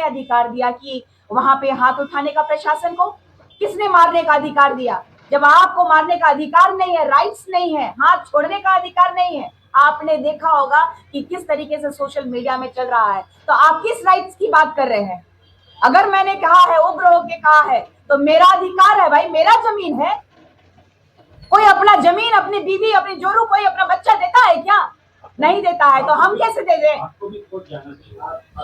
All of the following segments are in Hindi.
अधिकार दिया कि वहां पे हाथ उठाने का प्रशासन को? किसने मारने का अधिकार दिया? जब आपको मारने का अधिकार नहीं है, राइट्स नहीं है, हाथ छोड़ने का अधिकार नहीं है, आपने देखा होगा कि किस तरीके से सोशल मीडिया में चल रहा है, तो आप किस राइट्स की बात कर रहे हैं? अगर मैंने कहा है, उग्र होके कहा है, तो मेरा अधिकार है भाई, मेरा जमीन है। कोई अपना जमीन, अपनी बीवी, अपनी जोरू, कोई अपना बच्चा देता है क्या? नहीं देता है, तो हम कैसे दे दें?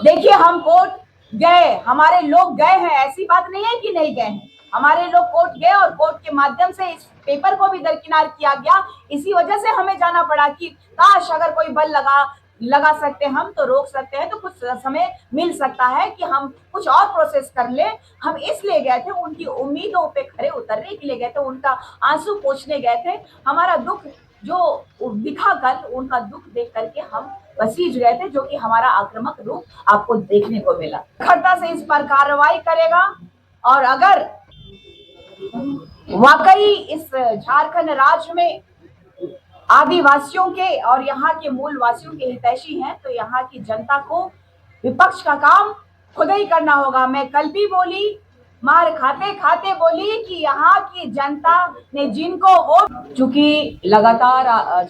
देखिए, हम कोर्ट गए, हमारे लोग गए हैं, ऐसी बात नहीं है कि नहीं गए हैं। हमारे लोग कोर्ट गए और कोर्ट के माध्यम से इस पेपर को भी दरकिनार किया गया। इसी वजह से हमें जाना पड़ा कि काश अगर कोई बल लगा सकते हम तो रोक सकते हैं, तो कुछ समय मिल सकता है कि हम कुछ और प्रोसेस कर ले। हम इसलिए गए थे, उनकी उम्मीदों पे खरे उतरने के लिए गए थे, उनका आंसू पोंछने गए थे। हमारा दुख जो दिखा कल, उनका दुख देख करके हम बसीज गए थे, जो कि हमारा आक्रामक रूप आपको देखने को मिला। खड़ता से इस पर कार्रवाई करेगा, और अगर वाकई इस झारखंड राज्य में आदिवासियों के और यहाँ के मूल वासियों के हितैषी हैं, तो यहाँ की जनता को विपक्ष का काम खुद ही करना होगा। मैं कल भी बोली, मार खाते खाते बोली कि यहाँ की जनता ने जिनको वोट, चूंकि लगातार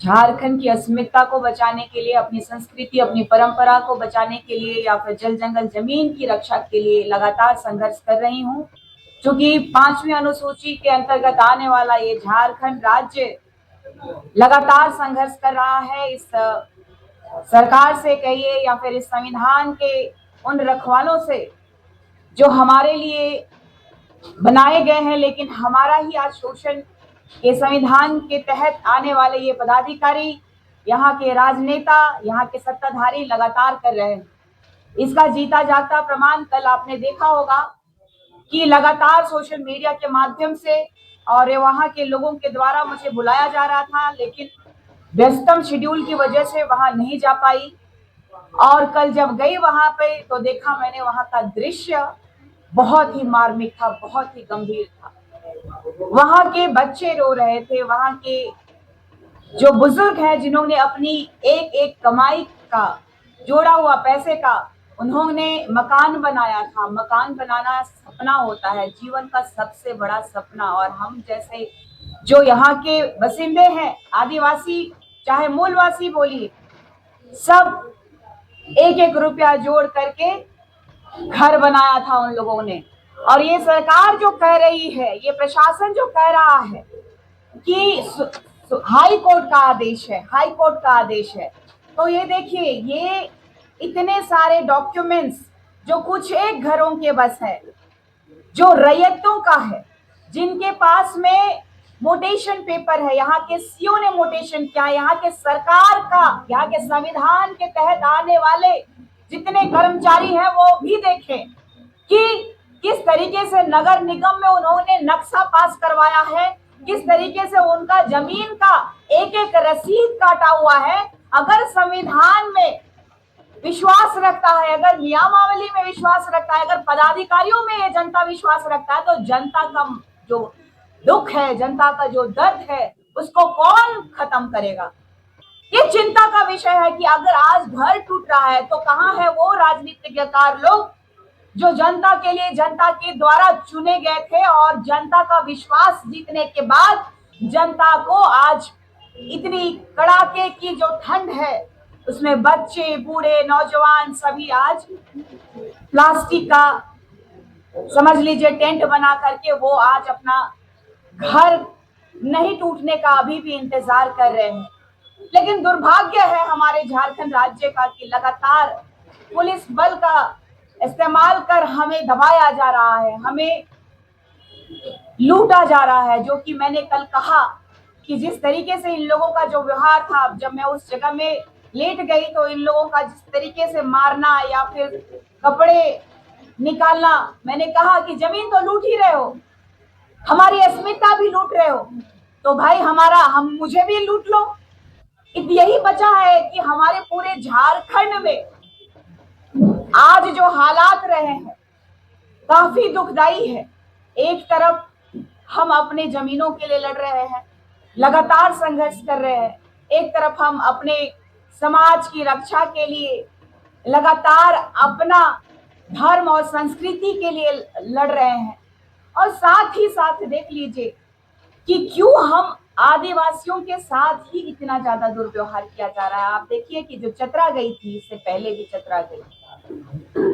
झारखंड की अस्मिता को बचाने के लिए, अपनी संस्कृति, अपनी परंपरा को बचाने के लिए, या फिर जल जंगल जमीन की रक्षा के लिए लगातार संघर्ष कर रही हूँ। क्योंकि 5वीं अनुसूची के अंतर्गत आने वाला ये झारखंड राज्य लगातार संघर्ष कर रहा है। इस सरकार से कहिए या फिर इस संविधान के उन रखवालों से जो हमारे लिए बनाए गए हैं, लेकिन हमारा ही आज शोषण ये संविधान के तहत आने वाले ये पदाधिकारी, यहाँ के राजनेता, यहाँ के सत्ताधारी लगातार कर रहे हैं। इसका जीता जागता प्रमाण कल आपने देखा होगा कि लगातार सोशल मीडिया के माध्यम से और वहाँ के लोगों के द्वारा मुझे बुलाया जा रहा था, लेकिन व्यस्तम शेड्यूल की वजह से वहां नहीं जा पाई। और कल जब गई वहां पे तो देखा मैंने वहां का दृश्य बहुत ही मार्मिक था, बहुत ही गंभीर था। वहां के बच्चे रो रहे थे, वहां के जो बुजुर्ग हैं जिन्होंने अपनी एक एक कमाई का जोड़ा हुआ पैसे का उन्होंने मकान बनाया था। मकान बनाना सपना होता है, जीवन का सबसे बड़ा सपना। और हम जैसे जो यहाँ के बसिंदे हैं, आदिवासी चाहे मूलवासी बोलिए, सब एक एक रुपया जोड़ करके घर बनाया था उन लोगों ने। और ये सरकार जो कह रही है, ये प्रशासन जो कह रहा है कि हाई कोर्ट का आदेश है, हाई कोर्ट का आदेश है, तो ये देखिए, ये इतने सारे डॉक्यूमेंट्स जो कुछ एक घरों के बस है, जो रैयतों का है, जिनके पास में मोटेशन पेपर है, यहाँ के सीओ ने मोटेशन किया, यहाँ के सरकार का, यहाँ के संविधान के तहत आने वाले जितने कर्मचारी हैं वो भी देखें कि किस तरीके से नगर निगम में उन्होंने नक्शा पास करवाया है, किस तरीके से उनका जमीन का एक एक रसीद काटा हुआ है। अगर संविधान में विश्वास रखता है, अगर नियमावली में विश्वास रखता है, अगर पदाधिकारियों में ये जनता विश्वास रखता है, तो जनता का जो दुख है, जनता का जो दर्द है, उसको कौन खत्म करेगा? ये चिंता का विषय है कि अगर आज घर टूट रहा है तो कहाँ है वो राजनीतिज्ञकार लोग जो जनता के लिए, जनता के द्वारा चुने गए थे, और जनता का विश्वास जीतने के बाद जनता को आज इतनी कड़ाके की जो ठंड है, उसमें बच्चे, बूढ़े, नौजवान सभी आज प्लास्टिक का समझ लीजिए टेंट बना करके वो आज अपना घर नहीं टूटने का अभी भी इंतजार कर रहे हैं। लेकिन दुर्भाग्य है हमारे झारखंड राज्य का कि लगातार पुलिस बल का इस्तेमाल कर हमें दबाया जा रहा है, हमें लूटा जा रहा है। जो कि मैंने कल कहा कि जिस तरीके से इन लोगों का जो व्यवहार था, जब मैं उस जगह में लेट गई तो इन लोगों का जिस तरीके से मारना या फिर कपड़े निकालना, मैंने कहा कि जमीन तो लूट ही रहे हो, हमारी अस्मिता भी लूट रहे हो, तो भाई हम मुझे भी लूट लो। यही बचा है कि हमारे पूरे झारखंड में आज जो हालात रहे हैं काफी दुखदाई है। एक तरफ हम अपने जमीनों के लिए लड़ रहे हैं, लगातार संघर्ष कर रहे हैं, एक तरफ हम अपने समाज की रक्षा के लिए लगातार अपना धर्म और संस्कृति के लिए लड़ रहे हैं। और साथ ही साथ देख लीजिए कि क्यों हम आदिवासियों के साथ ही इतना ज्यादा दुर्व्यवहार किया जा रहा है। आप देखिए कि जो चतरा गई थी, इससे पहले भी चतरा गई,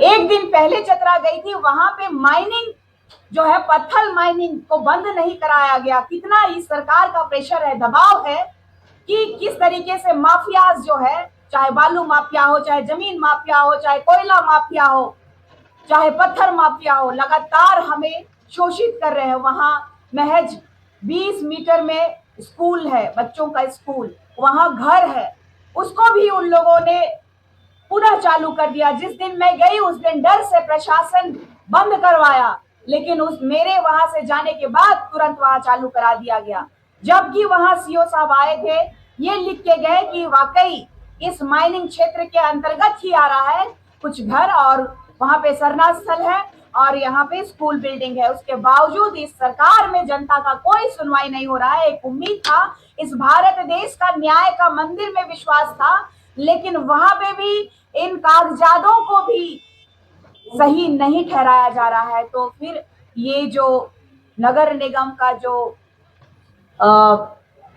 एक दिन पहले चतरा गई थी, वहां पे माइनिंग जो है, पत्थर माइनिंग को बंद नहीं कराया गया। कितना इस सरकार का प्रेशर है, दबाव है कि किस तरीके से माफियाज जो है, चाहे बालू माफिया हो, चाहे जमीन माफिया हो, चाहे कोयला माफिया हो, चाहे पत्थर माफिया हो, लगातार हमें शोषित कर रहे हैं। वहां महज 20 मीटर में स्कूल है, बच्चों का स्कूल, वहां घर है, उसको भी उन लोगों ने पुनः चालू कर दिया। जिस दिन मैं गई उस दिन डर से प्रशासन बंद करवाया, लेकिन उस मेरे वहां से जाने के बाद तुरंत वहां चालू करा दिया गया। जबकि वहां सीओ साहब आए थे, ये लिख के गए कि वाकई इस माइनिंग क्षेत्र के अंतर्गत ही आ रहा है कुछ घर, और वहां पे सरना स्थल है और यहाँ पे स्कूल बिल्डिंग है। उसके बावजूद इस सरकार में जनता का कोई सुनवाई नहीं हो रहा है। एक उम्मीद था, इस भारत देश का न्याय का मंदिर में विश्वास था, लेकिन वहां पे भी इन कागजातों को भी सही नहीं ठहराया जा रहा है। तो फिर ये जो नगर निगम का जो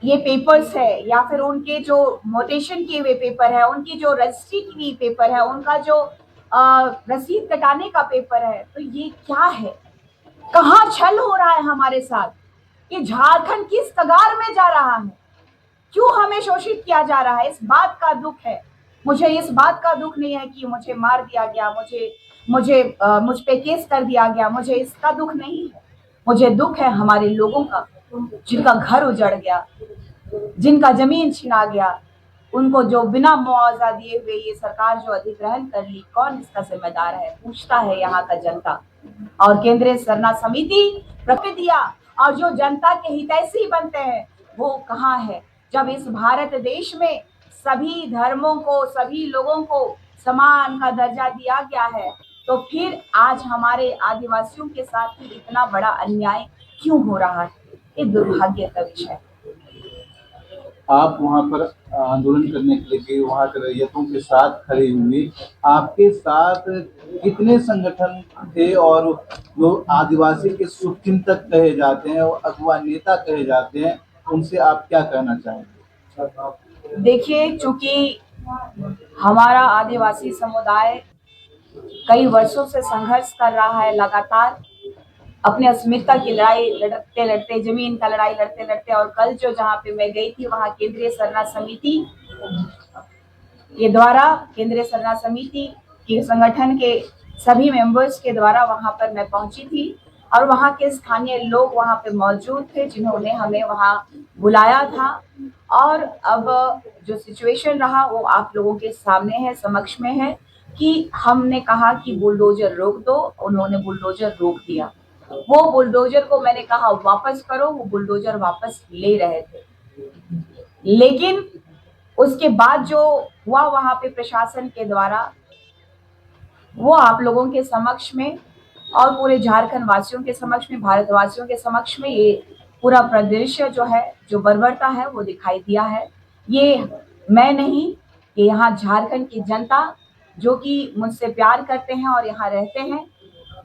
ये पेपर्स है, या फिर उनके जो मोटेशन किए हुए पेपर है, उनकी जो रजिस्ट्री की हुई पेपर है, उनका जो रसीद कटाने का पेपर है, तो ये क्या है? कहाँ छल हो रहा है हमारे साथ? कि झारखंड किस कगार में जा रहा है? क्यों हमें शोषित किया जा रहा है? इस बात का दुख है। मुझे इस बात का दुख नहीं है कि मुझे मार दिया गया, मुझ पे केस कर दिया गया, मुझे इसका दुख नहीं है। मुझे दुख है हमारे लोगों का, जिनका घर उजड़ गया, जिनका जमीन छिना गया, उनको जो बिना मुआवजा दिए हुए ये सरकार जो अधिग्रहण कर ली, कौन इसका जिम्मेदार है? पूछता है यहाँ का जनता। और केंद्रीय सरना समिति प्रतिनिधियां और जो जनता के हितैषी बनते हैं, वो कहाँ है? जब इस भारत देश में सभी धर्मों को, सभी लोगों को समान का दर्जा दिया गया है, तो फिर आज हमारे आदिवासियों के साथ ही इतना बड़ा अन्याय क्यों हो रहा है? ये दुर्भाग्य का विषय है। आप वहां पर आंदोलन करने के लिए गए, वहां के रैयतों के साथ खड़े हुए, आपके साथ कितने संगठन थे और जो आदिवासी के शुभचिंतक कहे जाते हैं और अगुवा नेता कहे जाते हैं, उनसे आप क्या कहना चाहेंगे? देखिए, चूंकि हमारा आदिवासी समुदाय कई वर्षों से संघर्ष कर रहा है, लगातार अपने अस्मिता की लड़ाई लड़ते लड़ते, जमीन का लड़ाई लड़ते लड़ते, और कल जो जहाँ पे मैं गई थी, वहाँ केंद्रीय सरना समिति के द्वारा, केंद्रीय सरना समिति के संगठन के सभी मेंबर्स के द्वारा वहां पर मैं पहुंची थी, और वहां के स्थानीय लोग वहां पे मौजूद थे, जिन्होंने हमें वहां बुलाया था। और अब जो सिचुएशन रहा वो आप लोगों के सामने है, समक्ष में है, कि हमने कहा कि बुलडोजर रोक दो, उन्होंने बुलडोजर रोक दिया। वो बुलडोजर को मैंने कहा वापस करो, वो बुलडोजर वापस ले रहे थे। लेकिन उसके बाद जो हुआ वहां पे प्रशासन के द्वारा, वो आप लोगों के समक्ष में और पूरे झारखंड वासियों के समक्ष में, भारतवासियों के समक्ष में ये पूरा परिदृश्य जो है, जो बर्बरता है, वो दिखाई दिया है। ये मैं नहीं, ये यहाँ झारखंड की जनता, जो कि मुझसे प्यार करते हैं और यहाँ रहते हैं,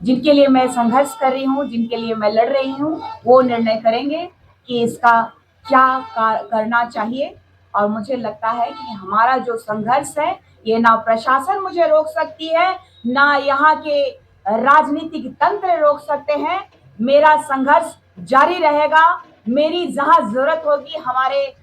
जिनके लिए मैं संघर्ष कर रही हूँ, जिनके लिए मैं लड़ रही हूँ, वो निर्णय करेंगे कि इसका क्या करना चाहिए। और मुझे लगता है कि हमारा जो संघर्ष है, ये ना प्रशासन मुझे रोक सकती है, ना यहाँ के राजनीतिक तंत्र रोक सकते हैं। मेरा संघर्ष जारी रहेगा। मेरी जहां जरूरत होगी हमारे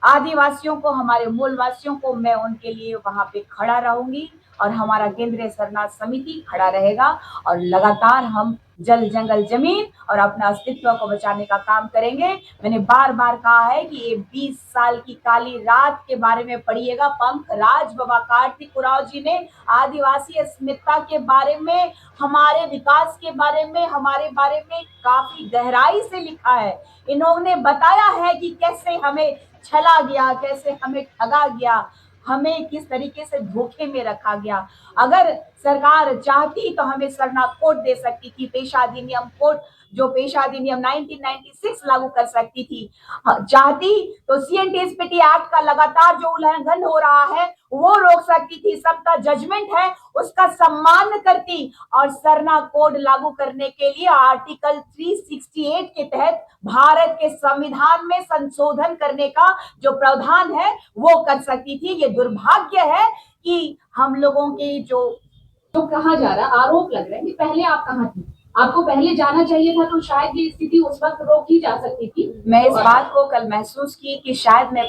आदिवासियों को, हमारे मूलवासियों को, मैं उनके लिए वहां पे खड़ा रहूंगी, और हमारा केंद्रीय सरना समिति खड़ा रहेगा। और लगातार हम जल जंगल जमीन और अपना अस्तित्व को बचाने का काम करेंगे। मैंने बार बार कहा है कि ये 20 साल की काली रात के बारे में पढ़िएगा। पंकराज बाबा कार्तिक उरांव जी ने आदिवासी अस्मिता के बारे में, हमारे विकास के बारे में, हमारे बारे में काफी गहराई से लिखा है। इन्होंने बताया है कि कैसे हमें छला गया, कैसे हमें ठगा गया, हमें किस तरीके से धोखे में रखा गया। अगर सरकार चाहती तो हमें सरना कोड दे सकती थी, पेशा अधिनियम कोड, जो पेशा अधिनियम 1996 लागू कर सकती थी। चाहती तो सीएनटीएसपीटी एक्ट का लगातार जो उल्लंघन हो रहा है वो रोक सकती थी। सबका जजमेंट है, उसका सम्मान करती और सरना कोड लागू करने के लिए आर्टिकल 368 के तहत भारत के संविधान में संशोधन करने का जो प्रावधान है वो कर सकती थी। ये दुर्भाग्य है कि हम लोगों की जो कहा जा रहा है, आरोप लग रहा है कि पहले आप कहाँ थी, आपको पहले जाना चाहिए था, तो शायद ये स्थिति उस वक्त रोकी जा सकती थी। मैं इस बात को कल महसूस की कि शायद मैं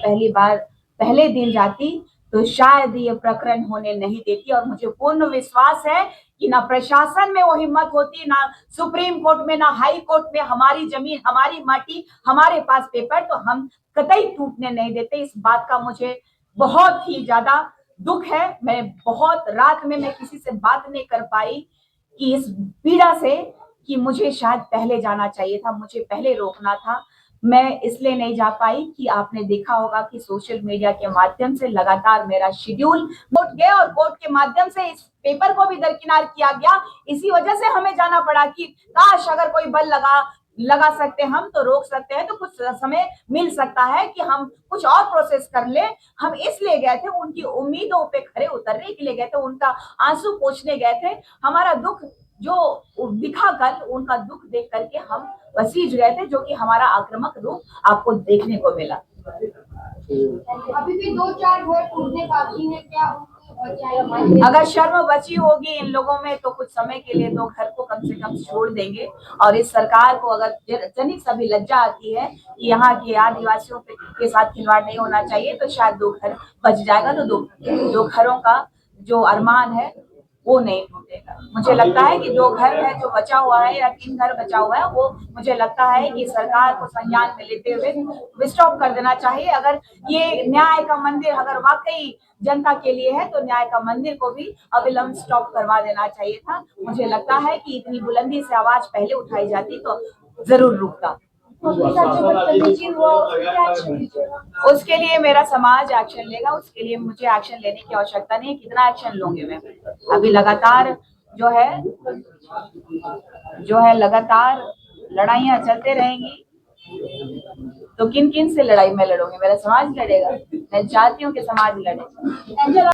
पहले दिन जाती तो शायद ये प्रकरण होने नहीं देती, और मुझे पूर्ण विश्वास है कि ना प्रशासन में वो हिम्मत होती, ना सुप्रीम कोर्ट में, ना हाई कोर्ट में। हमारी जमीन, हमारी माटी, हमारे पास पेपर, तो हम कतई टूटने नहीं देते। इस बात का मुझे बहुत ही ज्यादा दुख है। मैं बहुत रात में मैं किसी से बात नहीं कर पाई कि इस पीड़ा से, कि मुझे शायद पहले जाना चाहिए था, मुझे पहले रोकना था। मैं इसलिए नहीं जा पाई कि आपने देखा होगा कि सोशल मीडिया के माध्यम से लगातार मेरा शेड्यूल कोर्ट गया और कोर्ट के माध्यम से इस पेपर को भी दरकिनार किया गया। इसी वजह से हमें जाना पड़ा कि काश अगर कोई बल लगा सकते हम तो रोक सकते हैं, तो कुछ समय मिल सकता है कि हम कुछ और प्रोसेस कर ले। हम इसलिए गए थे, उनकी उम्मीदों पे खरे उतरने के लिए गए थे, उनका आंसू पोंछने गए थे। हमारा दुख जो दिखा कल, उनका दुख देख करके हम पसीज गए थे, जो कि हमारा आक्रामक रूप आपको देखने को मिला। अभी भी 2-4 घर टूटने बाकी है, क्या अगर शर्म बची होगी इन लोगों में तो कुछ समय के लिए 2 घर को कम से कम छोड़ देंगे। और इस सरकार को अगर जनिक सा भी लज्जा आती है कि यहाँ के आदिवासियों के साथ खिलवाड़ नहीं होना चाहिए, तो शायद 2 घर बच जाएगा, तो दो घरों का जो अरमान है वो नहीं टूटेगा। मुझे लगता है कि 2 घर है जो बचा हुआ है, या 3 घर बचा हुआ है, वो मुझे लगता है कि सरकार को संज्ञान में लेते हुए स्टॉप कर देना चाहिए। अगर ये न्याय का मंदिर अगर वाकई जनता के लिए है, तो न्याय का मंदिर को भी अविलंब स्टॉप करवा देना चाहिए था। मुझे लगता है कि इतनी बुलंदी से आवाज पहले उठाई जाती तो जरूर रुकता। उसके लिए मेरा समाज एक्शन लेगा, उसके लिए मुझे एक्शन लेने की आवश्यकता नहीं है। कितना एक्शन लूंगी मैं? अभी लगातार जो है लगातार लड़ाइयां चलते रहेंगी। तो किन किन से लड़ाई मैं लड़ूंगी? मेरा समाज लड़ेगा। मैं चाहती हूँ कि समाज लड़े।